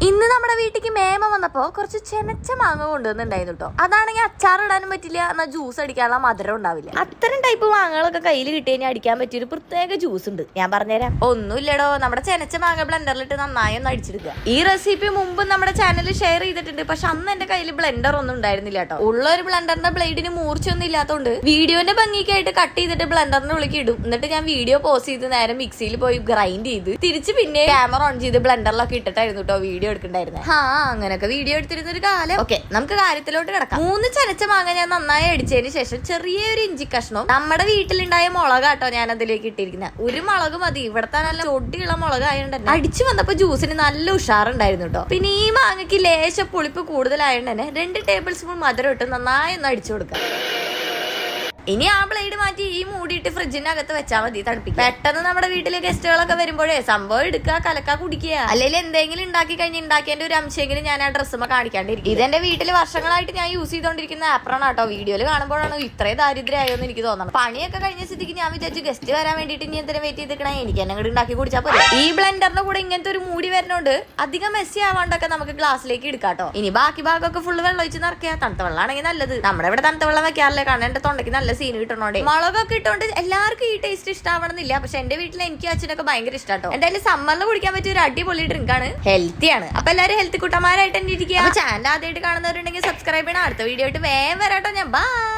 ഇന്ന് നമ്മുടെ വീട്ടിലേക്ക് മേമ വന്നപ്പോ കുറച്ച് ചെനച്ച മാങ്ങ കൊണ്ടുവന്നിട്ടുണ്ടായിരുന്നു കേട്ടോ. അതാണെങ്കിൽ അച്ചാർ ഇടാനും പറ്റില്ല, എന്നാൽ ജ്യൂസ് അടിക്കാനുള്ള മധുരം ഉണ്ടാവില്ല. അത്തരം ടൈപ്പ് മാങ്ങകളൊക്കെ കയ്യിൽ കിട്ടിയതിന് അടിക്കാൻ പറ്റിയൊരു പ്രത്യേക ജ്യൂസ് ഉണ്ട്, ഞാൻ പറഞ്ഞുതരാം. ഒന്നുമില്ലടോ, നമ്മുടെ ചെനച്ച മാങ്ങ ബ്ലെൻഡറിലിട്ട് നന്നായി ഒന്ന് അടിച്ചെടുക്കുക. ഈ റെസിപ്പി മുമ്പ് നമ്മുടെ ചാനലിൽ ഷെയർ ചെയ്തിട്ടുണ്ട്, പക്ഷെ അന്ന് എന്റെ കയ്യിൽ ബ്ലെൻഡർ ഒന്നും ഉണ്ടായിരുന്നില്ല കേട്ടോ. ഉള്ള ഒരു ബ്ലെൻഡറിന്റെ ബ്ലേഡിന് മൂർച്ചയൊന്നും ഇല്ലാത്തതുകൊണ്ട് വീഡിയോന്റെ ഭംഗിക്കായിട്ട് കട്ട് ചെയ്തിട്ട് ബ്ലെൻഡറിന് വിളിക്ക് ഇടും. എന്നിട്ട് ഞാൻ വീഡിയോ പോസ് ചെയ്ത് നേരെ മിക്സിയിൽ പോയി ഗ്രൈൻഡ് ചെയ്ത് തിരിച്ച് പിന്നെ ക്യാമറ ഓൺ ചെയ്ത് ബ്ലെൻഡറിലൊക്കെ ഇട്ടിട്ടായിരുന്നു കേട്ടോ വീഡിയോ എടുക്കണ്ടായിരുന്നത്. അങ്ങനെയൊക്കെ വീഡിയോ എടുത്തിരുന്ന ഒരു കാലം. ഓക്കെ, നമുക്ക് കാര്യത്തിലോട്ട് കിടക്കാം. 3 ചനച്ച മാങ്ങ ഞാൻ നന്നായി അടിച്ചതിന് ശേഷം ചെറിയൊരു ഇഞ്ചി കഷ്ണവും നമ്മുടെ വീട്ടിലുണ്ടായ മുളകാട്ടോ ഞാൻ അതിലേക്ക് ഇട്ടിരിക്കുന്നത്. ഒരു മുളക് മതി, ഇവിടത്തെ നല്ല ചൊടിയുള്ള മുളകായോണ്ട് തന്നെ അടിച്ചു വന്നപ്പോ ജ്യൂസിന് നല്ല ഉഷാറുണ്ടായിരുന്നു കേട്ടോ. പിന്നെ ഈ മാങ്ങയ്ക്ക് ലേശ പുളിപ്പ് കൂടുതലായോണ്ട് തന്നെ 2 ടേബിൾ സ്പൂൺ മധുരം ഇട്ട് നന്നായി ഒന്ന് അടിച്ചു കൊടുക്കാം. ഇനി ആ ബ്ലേഡ് മാറ്റി ഈ മൂടിയിട്ട് ഫ്രിഡ്ജിന്റെ അകത്ത് വെച്ചാൽ മതി തണുപ്പിക്കുക. പെട്ടെന്ന് നമ്മുടെ വീട്ടിലെ ഗസ്റ്റുകളൊക്കെ വരുമ്പോഴേ സംഭവം എടുക്കുക, കലക്ക കുടിക്കുക. അല്ലെങ്കിൽ എന്തെങ്കിലും ഉണ്ടാക്കി കഴിഞ്ഞ് ഉണ്ടാക്കിയതിന്റെ ഒരു അംശമെങ്കിലും ഞാൻ ആ ഡ്രസ്സുമ്മ കാണിക്കാണ്ടിരിക്കും. ഇതെന്റെ വീട്ടിൽ വർഷങ്ങളായിട്ട് ഞാൻ യൂസ് ചെയ്തോണ്ടിരിക്കുന്ന ആപ്രാണ് കേട്ടോ. വീഡിയോയിൽ കാണുമ്പോഴാണ് ഇത്രയും ദാരിദ്ര്യമായോ എന്ന് എനിക്ക് തോന്നുന്നത്. പണിയൊക്കെ കഴിഞ്ഞ സ്ഥിതിക്ക് ഞാൻ വിചാരിച്ചു ഗസ്റ്റ് വരാൻ വേണ്ടിയിട്ട് ഇനി എന്തിനും വെയിറ്റ് ചെയ്തിരിക്കണേ, എനിക്ക് എന്നെ കൂടി ഉണ്ടാക്കി കുടിച്ചാൽ പോലെ. ഈ ബ്ലെൻഡറിന്റെ കൂടെ ഇങ്ങനത്തെ ഒരു മൂടി വരുന്നോണ്ട് അധികം മെസ്സി ആവാണ്ടൊക്കെ നമുക്ക് ഗ്ലാസ്സിലേക്ക് എടുക്കാട്ടോ. ഇനി ബാക്കി ഭാഗമൊക്കെ ഫുള്ള് വെള്ളം ഒഴിച്ച് നിറയ്ക്കുക. തണുത്ത വെള്ളമാണെങ്കിൽ നല്ലത്. നമ്മുടെ ഇവിടെ തണുത്ത വെള്ളം വെക്കാറില്ല, കാരണം എന്റെ തൊണ്ടയ്ക്ക് നല്ല സീന് കിട്ടണോടെ. മുളകൊക്കെ ഇട്ടോണ്ട് എല്ലാവർക്കും ഈ ടേസ്റ്റ് ഇഷ്ടാവണമെന്നില്ല, പക്ഷെ എന്റെ വീട്ടിൽ എനിക്കും അച്ഛനൊക്കെ ഭയങ്കര ഇഷ്ടാട്ടോ. എന്തായാലും സമ്മറിൽ കുടിക്കാൻ പറ്റിയ ഒരു അടിപൊളി ഡ്രിങ്ക് ആണ്, ഹെൽത്തിയാണ്. അപ്പൊ എല്ലാവരും ഹെൽത്തി കുട്ടന്മാരായിട്ട് തന്നെ ഇരിക്കുക. ചാനൽ ആദ്യമായിട്ട് കാണുന്നവരുണ്ടെങ്കിൽ സബ്സ്ക്രൈബ് ചെയ്യണം. അടുത്ത വീഡിയോ ആയിട്ട് വേഗം വരാട്ടോ ഞാൻ. ബൈ.